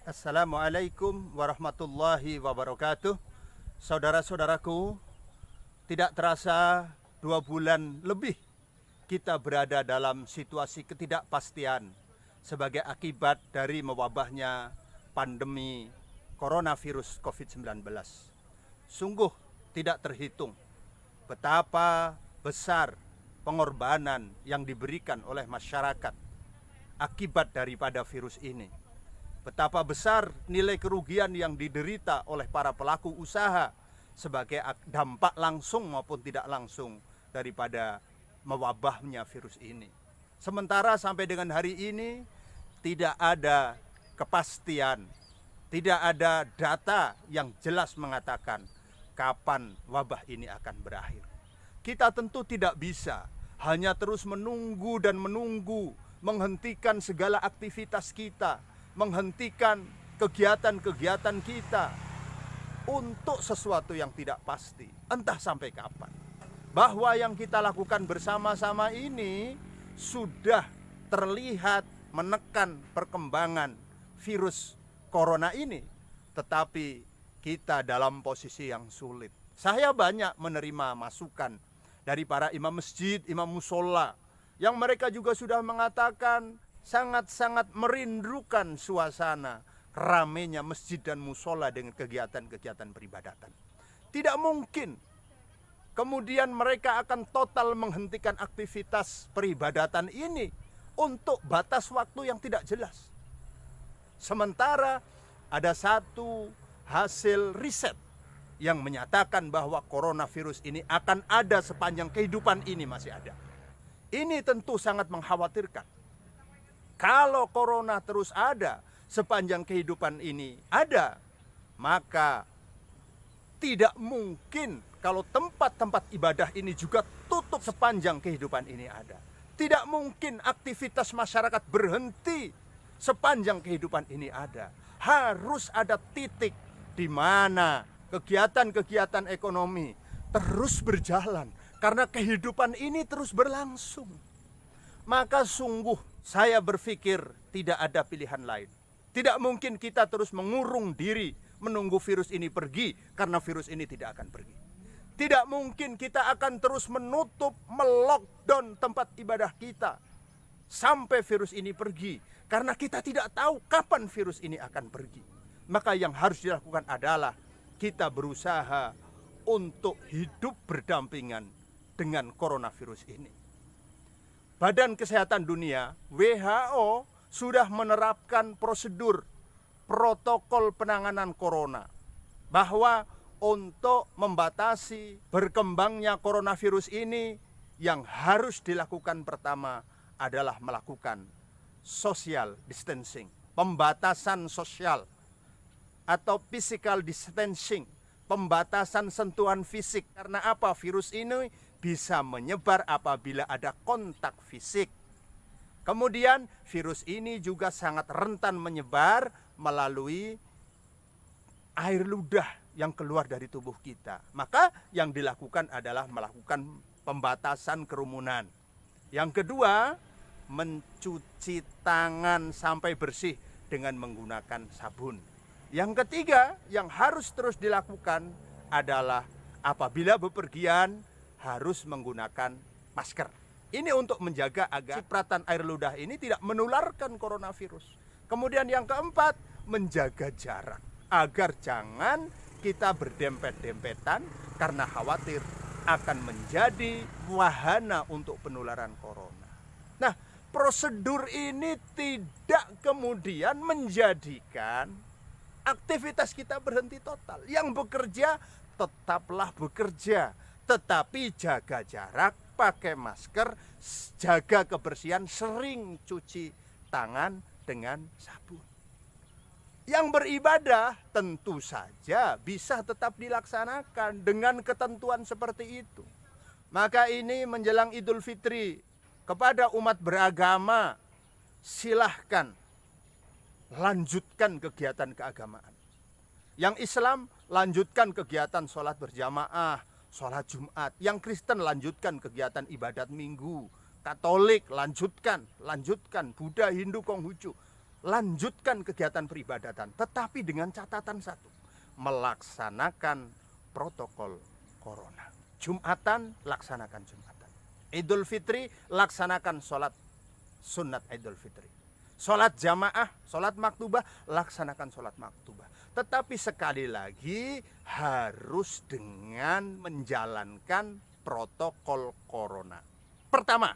Assalamualaikum warahmatullahi wabarakatuh. Saudara-saudaraku, tidak terasa 2 bulan lebih kita berada dalam situasi ketidakpastian sebagai akibat dari mewabahnya pandemi coronavirus COVID-19. Sungguh tidak terhitung betapa besar pengorbanan yang diberikan oleh masyarakat akibat daripada virus ini. Betapa besar nilai kerugian yang diderita oleh para pelaku usaha sebagai dampak langsung maupun tidak langsung daripada mewabahnya virus ini. Sementara sampai dengan hari ini tidak ada kepastian, tidak ada data yang jelas mengatakan kapan wabah ini akan berakhir. Kita tentu tidak bisa hanya terus menunggu dan menunggu, menghentikan segala aktivitas kita, menghentikan kegiatan-kegiatan kita untuk sesuatu yang tidak pasti, entah sampai kapan. Bahwa yang kita lakukan bersama-sama ini sudah terlihat menekan perkembangan virus corona ini, tetapi kita dalam posisi yang sulit. Saya banyak menerima masukan dari para imam masjid, imam musola, yang mereka juga sudah mengatakan sangat-sangat merindukan suasana ramainya masjid dan musola dengan kegiatan-kegiatan peribadatan. Tidak mungkin kemudian mereka akan total menghentikan aktivitas peribadatan ini untuk batas waktu yang tidak jelas. Sementara ada satu hasil riset yang menyatakan bahwa coronavirus ini akan ada sepanjang kehidupan ini masih ada. Ini tentu sangat mengkhawatirkan. Kalau corona terus ada sepanjang kehidupan ini ada, maka tidak mungkin kalau tempat-tempat ibadah ini juga tutup sepanjang kehidupan ini ada. Tidak mungkin aktivitas masyarakat berhenti sepanjang kehidupan ini ada. Harus ada titik di mana kegiatan-kegiatan ekonomi terus berjalan karena kehidupan ini terus berlangsung. Maka sungguh saya berpikir tidak ada pilihan lain. Tidak mungkin kita terus mengurung diri menunggu virus ini pergi karena virus ini tidak akan pergi. Tidak mungkin kita akan terus menutup, melockdown tempat ibadah kita sampai virus ini pergi karena kita tidak tahu kapan virus ini akan pergi. Maka yang harus dilakukan adalah kita berusaha untuk hidup berdampingan dengan coronavirus ini. Badan Kesehatan Dunia, WHO, sudah menerapkan prosedur protokol penanganan corona. Bahwa untuk membatasi berkembangnya coronavirus ini, yang harus dilakukan pertama adalah melakukan social distancing, pembatasan sosial atau physical distancing, pembatasan sentuhan fisik. Karena apa? Virus ini bisa menyebar apabila ada kontak fisik. Kemudian virus ini juga sangat rentan menyebar melalui air ludah yang keluar dari tubuh kita. Maka yang dilakukan adalah melakukan pembatasan kerumunan. Yang kedua, mencuci tangan sampai bersih dengan menggunakan sabun. Yang ketiga yang harus terus dilakukan adalah apabila bepergian harus menggunakan masker. Ini untuk menjaga agar cipratan air ludah ini tidak menularkan coronavirus. Kemudian yang keempat, menjaga jarak agar jangan kita berdempet-dempetan karena khawatir akan menjadi wahana untuk penularan corona. Nah, prosedur ini tidak kemudian menjadikan aktivitas kita berhenti total. Yang bekerja tetaplah bekerja, tetapi jaga jarak, pakai masker, jaga kebersihan, sering cuci tangan dengan sabun. Yang beribadah tentu saja bisa tetap dilaksanakan dengan ketentuan seperti itu. Maka ini menjelang Idul Fitri, kepada umat beragama, silahkan lanjutkan kegiatan keagamaan. Yang Islam lanjutkan kegiatan sholat berjamaah, sholat Jumat. Yang Kristen lanjutkan kegiatan ibadat minggu. Katolik lanjutkan. Buddha, Hindu, Konghucu. lanjutkan kegiatan peribadatan, tetapi dengan catatan satu, melaksanakan protokol corona. Jumatan, laksanakan Jumatan. Idul Fitri, laksanakan sholat sunat Idul Fitri. Sholat jamaah, sholat maktubah, laksanakan sholat maktubah. Tetapi sekali lagi harus dengan menjalankan protokol corona. Pertama,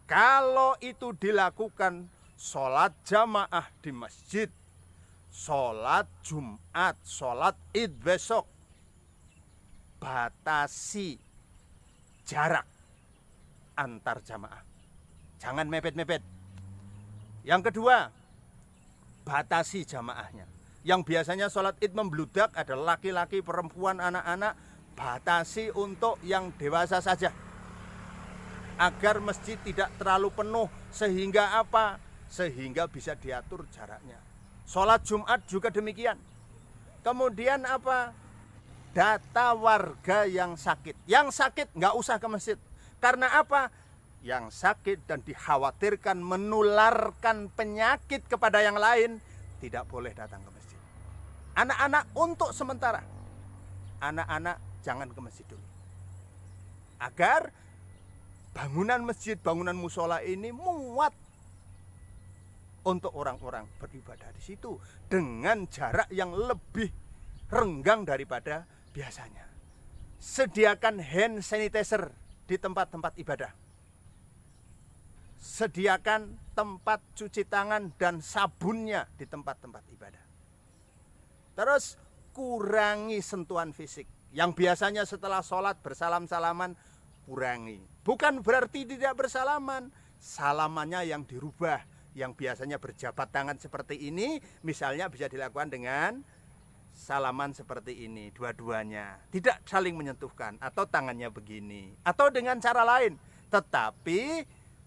kalau itu dilakukan sholat jamaah di masjid, sholat Jumat, sholat Id besok, batasi jarak antar jamaah. Jangan mepet-mepet. Yang kedua, batasi jamaahnya. Yang biasanya sholat Id membludak adalah laki-laki, perempuan, anak-anak, batasi untuk yang dewasa saja. Agar masjid tidak terlalu penuh, sehingga apa? Sehingga bisa diatur jaraknya. Sholat Jumat juga demikian. Kemudian apa? Data warga yang sakit. Yang sakit nggak usah ke masjid. Karena apa? Yang sakit dan dikhawatirkan menularkan penyakit kepada yang lain, tidak boleh datang ke masjid. Anak-anak untuk sementara, anak-anak jangan ke masjid dulu. Agar bangunan masjid, bangunan musola ini muat untuk orang-orang beribadah di situ dengan jarak yang lebih renggang daripada biasanya. Sediakan hand sanitizer di tempat-tempat ibadah. Sediakan tempat cuci tangan dan sabunnya di tempat-tempat ibadah. Terus kurangi sentuhan fisik. Yang biasanya setelah sholat bersalam-salaman, kurangi. Bukan berarti tidak bersalaman, salamannya yang dirubah. Yang biasanya berjabat tangan seperti ini, misalnya bisa dilakukan dengan salaman seperti ini, dua-duanya. Tidak saling menyentuhkan, atau tangannya begini, atau dengan cara lain. Tetapi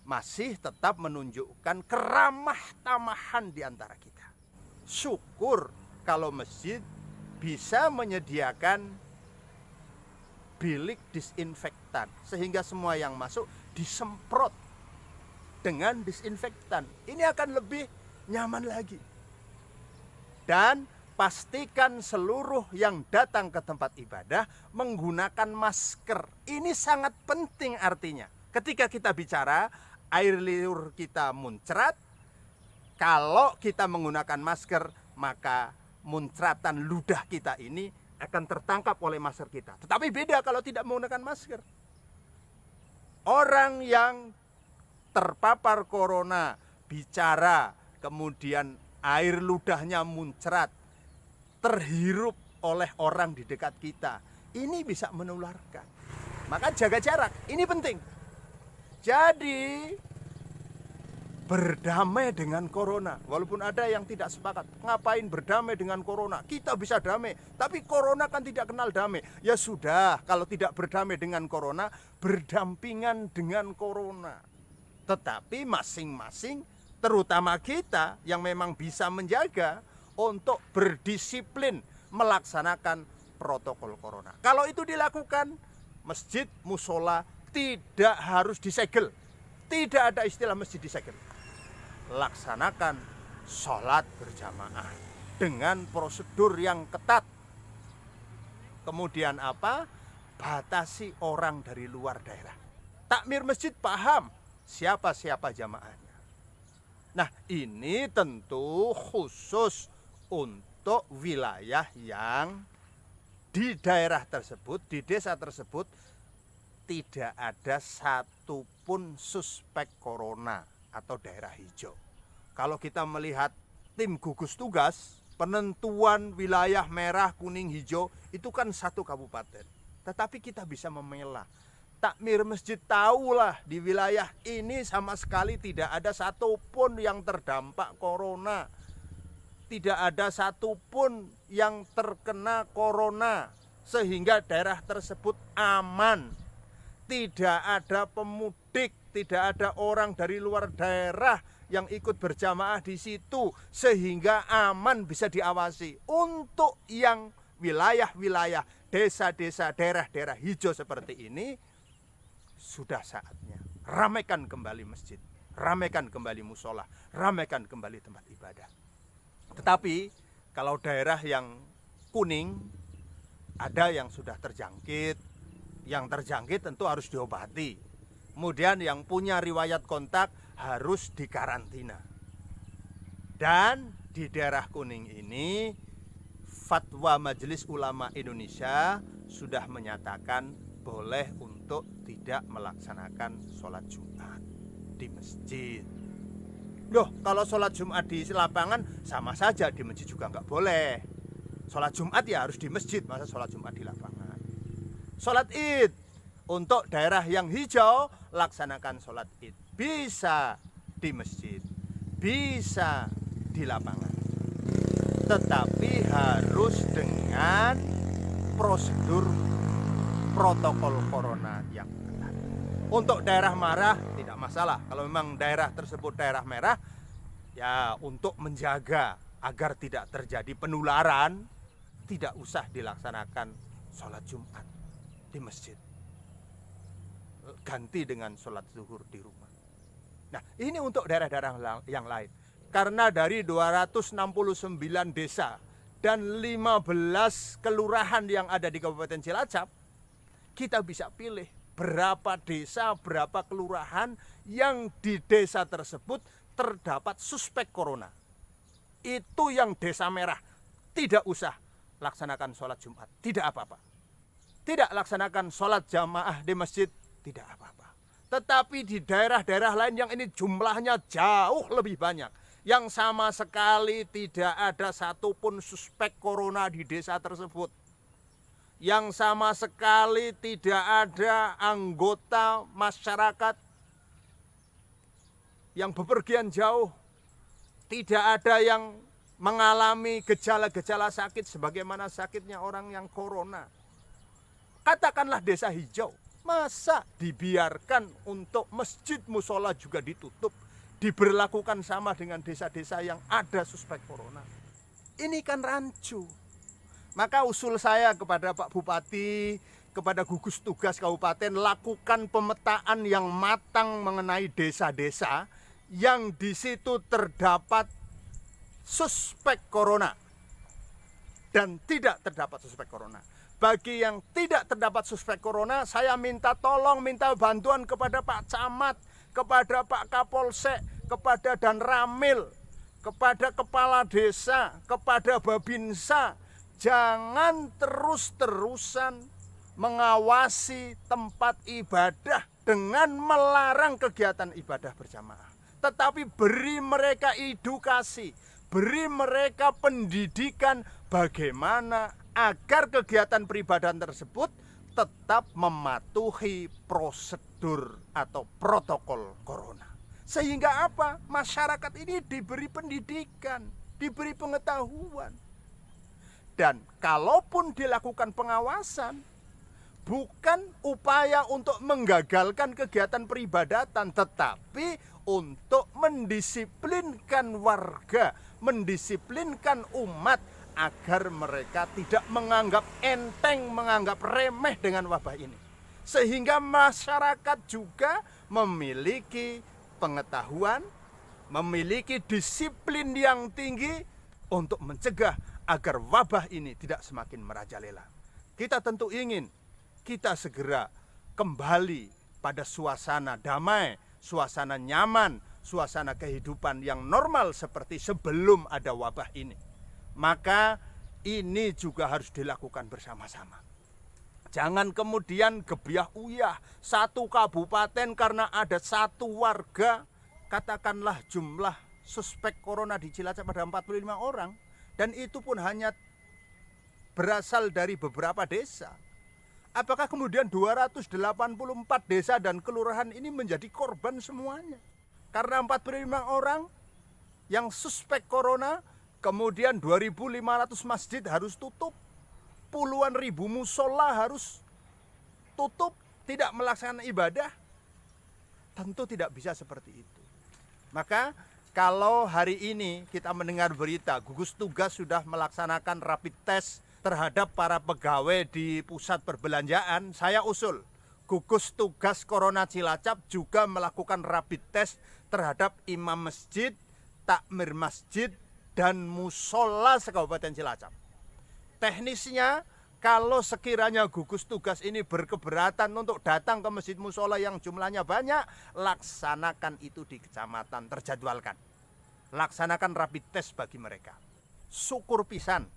masih tetap menunjukkan keramah tamahan di antara kita. Syukur kalau masjid bisa menyediakan bilik disinfektan, sehingga semua yang masuk disemprot dengan disinfektan. Ini akan lebih nyaman lagi. Dan pastikan seluruh yang datang ke tempat ibadah menggunakan masker. Ini sangat penting artinya. Ketika kita bicara, air liur kita muncrat. Kalau kita menggunakan masker, maka muncratan ludah kita ini akan tertangkap oleh masker kita. Tetapi beda kalau tidak menggunakan masker. Orang yang terpapar corona, bicara, kemudian air ludahnya muncrat, terhirup oleh orang di dekat kita, ini bisa menularkan. Maka jaga jarak, ini penting. Jadi berdamai dengan corona, walaupun ada yang tidak sepakat, ngapain berdamai dengan corona? Kita bisa damai, tapi corona kan tidak kenal damai. Ya sudah, kalau tidak berdamai dengan corona, berdampingan dengan corona. Tetapi masing-masing, terutama kita yang memang bisa menjaga untuk berdisiplin melaksanakan protokol corona. Kalau itu dilakukan, masjid, musola tidak harus disegel. Tidak ada istilah masjid disegel. Laksanakan sholat berjamaah dengan prosedur yang ketat. Kemudian apa? Batasi orang dari luar daerah. Takmir masjid paham siapa-siapa jamaahnya. Nah, ini tentu khusus untuk wilayah yang di daerah tersebut, di desa tersebut tidak ada satupun suspek corona atau daerah hijau. Kalau kita melihat tim gugus tugas, penentuan wilayah merah, kuning, hijau, itu kan satu kabupaten. Tetapi kita bisa memilah. Takmir masjid tahulah di wilayah ini sama sekali tidak ada satupun yang terdampak corona. Tidak ada satupun yang terkena corona sehingga daerah tersebut aman. Tidak ada pemudik, tidak ada orang dari luar daerah yang ikut berjamaah di situ sehingga aman, bisa diawasi. Untuk yang wilayah-wilayah, desa-desa, daerah-daerah hijau seperti ini, sudah saatnya ramaikan kembali masjid, ramaikan kembali musola, ramaikan kembali tempat ibadah. Tetapi kalau daerah yang kuning, ada yang sudah terjangkit, yang terjangkit tentu harus diobati. Kemudian yang punya riwayat kontak harus dikarantina. Dan di daerah kuning ini, Fatwa Majelis Ulama Indonesia sudah menyatakan boleh untuk tidak melaksanakan sholat Jumat di masjid. Loh, kalau sholat Jumat di lapangan sama saja, di masjid juga nggak boleh. Sholat Jumat ya harus di masjid, masa sholat Jumat di lapangan. Sholat Id, untuk daerah yang hijau, laksanakan sholat Id. Bisa di masjid, bisa di lapangan. Tetapi harus dengan prosedur protokol corona yang ketat. Untuk daerah merah tidak masalah. Kalau memang daerah tersebut daerah merah, ya untuk menjaga agar tidak terjadi penularan, tidak usah dilaksanakan sholat Jumat di masjid. Ganti dengan sholat zuhur di rumah. Nah, ini untuk daerah-daerah yang lain. Karena dari 269 desa dan 15 kelurahan yang ada di Kabupaten Cilacap, kita bisa pilih berapa desa, berapa kelurahan yang di desa tersebut terdapat suspek corona. Itu yang desa merah, tidak usah laksanakan sholat Jumat, tidak apa-apa. Tidak laksanakan sholat jamaah di masjid, tidak apa-apa. Tetapi di daerah-daerah lain yang ini jumlahnya jauh lebih banyak, yang sama sekali tidak ada satupun suspek corona di desa tersebut, yang sama sekali tidak ada anggota masyarakat yang bepergian jauh, tidak ada yang mengalami gejala-gejala sakit sebagaimana sakitnya orang yang corona. Katakanlah desa hijau, masa dibiarkan untuk masjid musola juga ditutup, diberlakukan sama dengan desa-desa yang ada suspek corona? Ini kan rancu. Maka usul saya kepada Pak Bupati, kepada gugus tugas kabupaten, lakukan pemetaan yang matang mengenai desa-desa yang di situ terdapat suspek corona dan tidak terdapat suspek corona. Bagi yang tidak terdapat suspek corona, saya minta tolong, minta bantuan kepada Pak Camat, kepada Pak Kapolsek, kepada Danramil, kepada kepala desa, kepada Babinsa. Jangan terus-terusan mengawasi tempat ibadah dengan melarang kegiatan ibadah berjamaah. Tetapi beri mereka edukasi, beri mereka pendidikan bagaimana agar kegiatan peribadahan tersebut tetap mematuhi prosedur atau protokol corona. Sehingga apa? Masyarakat ini diberi pendidikan, diberi pengetahuan. Dan kalaupun dilakukan pengawasan, bukan upaya untuk menggagalkan kegiatan peribadatan, tetapi untuk mendisiplinkan warga, mendisiplinkan umat agar mereka tidak menganggap enteng, menganggap remeh dengan wabah ini. Sehingga masyarakat juga memiliki pengetahuan, memiliki disiplin yang tinggi untuk mencegah agar wabah ini tidak semakin merajalela. Kita tentu ingin kita segera kembali pada suasana damai, suasana nyaman, suasana kehidupan yang normal seperti sebelum ada wabah ini. Maka ini juga harus dilakukan bersama-sama. Jangan kemudian gebiah uyah satu kabupaten karena ada satu warga, katakanlah jumlah suspek corona di Cilacap ada 45 orang. Dan itu pun hanya berasal dari beberapa desa. Apakah kemudian 284 desa dan kelurahan ini menjadi korban semuanya? Karena 45 orang yang suspek corona, kemudian 2.500 masjid harus tutup. Puluhan ribu musola harus tutup, tidak melaksanakan ibadah. Tentu tidak bisa seperti itu. Maka kalau hari ini kita mendengar berita gugus tugas sudah melaksanakan rapid test terhadap para pegawai di pusat perbelanjaan, saya usul gugus tugas Corona Cilacap juga melakukan rapid test terhadap imam masjid, takmir masjid, dan musola se-Kabupaten Cilacap. Teknisnya, kalau sekiranya gugus tugas ini berkeberatan untuk datang ke masjid musola yang jumlahnya banyak, laksanakan itu di kecamatan, terjadwalkan. Laksanakan rapid test bagi mereka. Syukur pisan,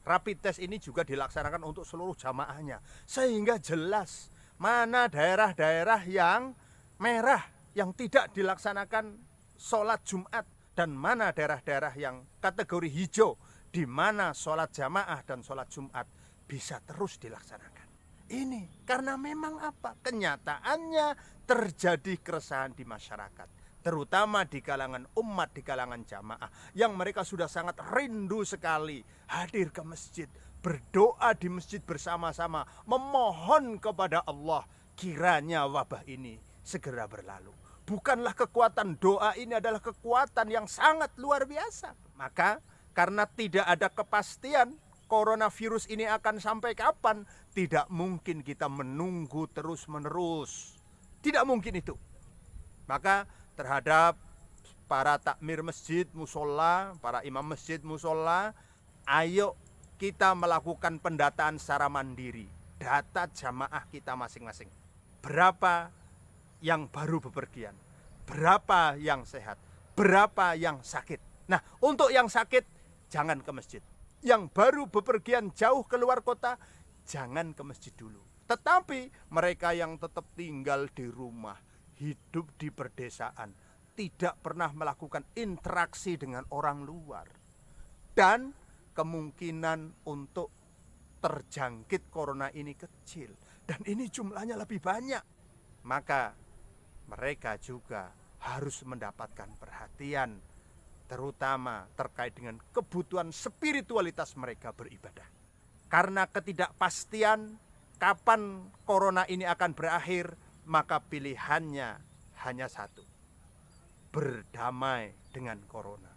rapid test ini juga dilaksanakan untuk seluruh jamaahnya, sehingga jelas mana daerah-daerah yang merah yang tidak dilaksanakan sholat Jumat, dan mana daerah-daerah yang kategori hijau di mana sholat jamaah dan sholat Jumat bisa terus dilaksanakan. Ini karena memang apa? Kenyataannya terjadi keresahan di masyarakat, terutama di kalangan umat, di kalangan jamaah, yang mereka sudah sangat rindu sekali hadir ke masjid, berdoa di masjid bersama-sama, memohon kepada Allah kiranya wabah ini segera berlalu. Bukanlah kekuatan doa ini adalah kekuatan yang sangat luar biasa. Maka karena tidak ada kepastian coronavirus ini akan sampai kapan, tidak mungkin kita menunggu terus-menerus. Tidak mungkin itu. Maka terhadap para takmir masjid musola, para imam masjid musola, ayo kita melakukan pendataan secara mandiri. Data jamaah kita masing-masing. Berapa yang baru bepergian, berapa yang sehat, berapa yang sakit. Nah, untuk yang sakit jangan ke masjid. Yang baru bepergian jauh keluar kota, jangan ke masjid dulu. Tetapi mereka yang tetap tinggal di rumah, hidup di perdesaan, tidak pernah melakukan interaksi dengan orang luar, dan kemungkinan untuk terjangkit corona ini kecil, dan ini jumlahnya lebih banyak, maka mereka juga harus mendapatkan perhatian, terutama terkait dengan kebutuhan spiritualitas mereka beribadah. Karena ketidakpastian kapan corona ini akan berakhir, maka pilihannya hanya satu: berdamai dengan corona,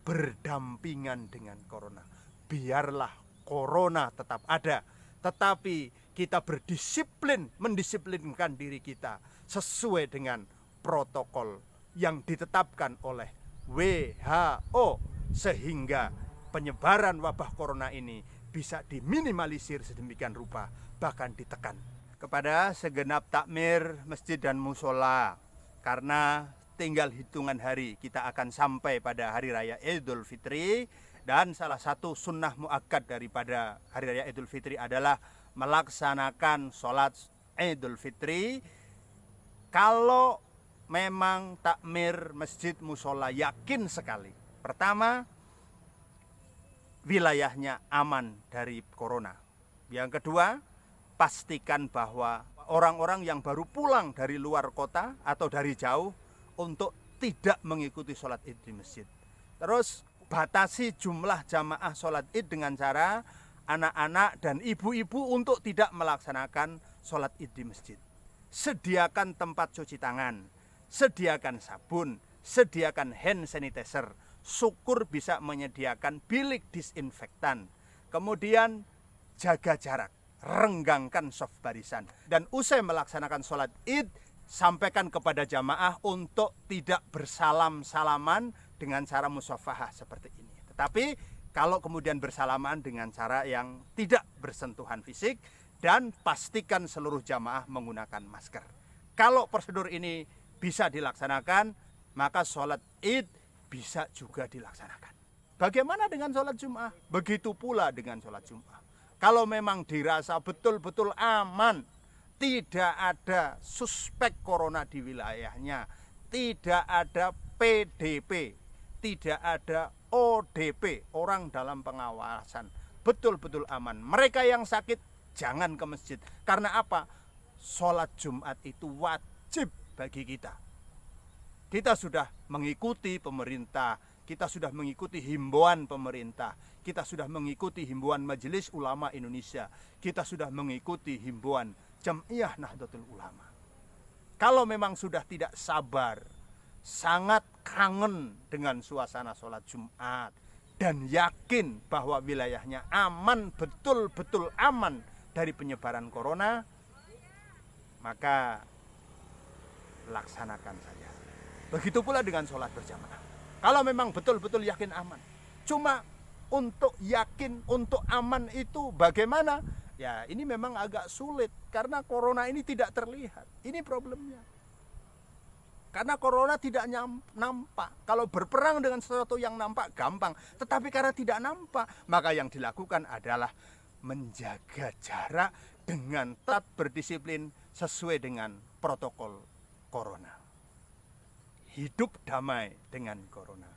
berdampingan dengan corona. Biarlah corona tetap ada, tetapi kita berdisiplin, mendisiplinkan diri kita sesuai dengan protokol yang ditetapkan oleh WHO, sehingga penyebaran wabah corona ini bisa diminimalisir sedemikian rupa, bahkan ditekan. Kepada segenap takmir masjid dan musola, karena tinggal hitungan hari kita akan sampai pada hari raya Idul Fitri, dan salah satu sunnah muakkad daripada hari raya Idul Fitri adalah melaksanakan sholat Idul Fitri. Kalau memang takmir masjid musola yakin sekali, pertama, wilayahnya aman dari corona. Yang kedua, pastikan bahwa orang-orang yang baru pulang dari luar kota atau dari jauh untuk tidak mengikuti sholat id di masjid. Terus batasi jumlah jamaah sholat id dengan cara anak-anak dan ibu-ibu untuk tidak melaksanakan sholat id di masjid. Sediakan tempat cuci tangan, sediakan sabun, sediakan hand sanitizer. Syukur bisa menyediakan bilik disinfektan. Kemudian jaga jarak, renggangkan soft barisan. Dan usai melaksanakan sholat id, sampaikan kepada jamaah untuk tidak bersalam-salaman dengan cara musyafahah seperti ini. Tetapi kalau kemudian bersalaman dengan cara yang tidak bersentuhan fisik, dan pastikan seluruh jamaah menggunakan masker. Kalau prosedur ini bisa dilaksanakan, maka sholat id bisa juga dilaksanakan. Bagaimana dengan sholat Jum'ah? Begitu pula dengan sholat Jum'ah. Kalau memang dirasa betul-betul aman, tidak ada suspek corona di wilayahnya, tidak ada PDP, tidak ada ODP, orang dalam pengawasan, betul-betul aman. Mereka yang sakit jangan ke masjid. Karena apa? Sholat Jumat itu wajib bagi kita. Kita sudah mengikuti pemerintah, kita sudah mengikuti himbauan pemerintah, kita sudah mengikuti himbauan Majelis Ulama Indonesia, kita sudah mengikuti himbauan Jam'iyah Nahdlatul Ulama. Kalau memang sudah tidak sabar, sangat kangen dengan suasana sholat Jumat, dan yakin bahwa wilayahnya aman, betul-betul aman dari penyebaran corona, maka laksanakan saja. Begitu pula dengan sholat berjamaah. Kalau memang betul-betul yakin aman. Cuma untuk yakin, untuk aman itu bagaimana? Ya ini memang agak sulit karena corona ini tidak terlihat. Ini problemnya. Karena corona tidak nampak. Kalau berperang dengan sesuatu yang nampak gampang. Tetapi karena tidak nampak, maka yang dilakukan adalah menjaga jarak dengan tetap berdisiplin sesuai dengan protokol corona. Hidup damai dengan corona.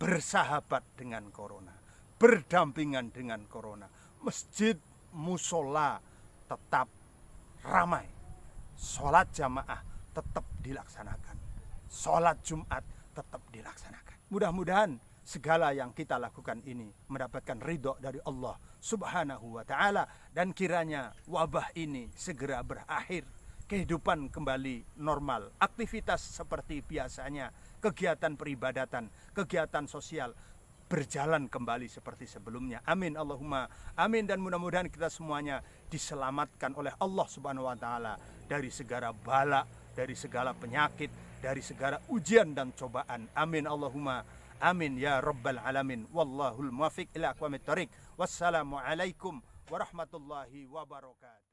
Bersahabat dengan corona. Berdampingan dengan corona. Masjid, musola tetap ramai. Sholat jamaah tetap dilaksanakan. Sholat Jumat tetap dilaksanakan. Mudah-mudahan segala yang kita lakukan ini mendapatkan ridho dari Allah Subhanahu wa ta'ala. Dan kiranya wabah ini segera berakhir. Kehidupan kembali normal. Aktivitas seperti biasanya. Kegiatan peribadatan, kegiatan sosial berjalan kembali seperti sebelumnya. Amin Allahumma amin. Dan mudah-mudahan kita semuanya diselamatkan oleh Allah Subhanahu wa ta'ala dari segala bala, dari segala penyakit, dari segala ujian dan cobaan. Amin Allahumma amin ya rabbal alamin. Wallahul muwaffiq ila aqwamit thoriq. Wassalamualaikum warahmatullahi wabarakatuh.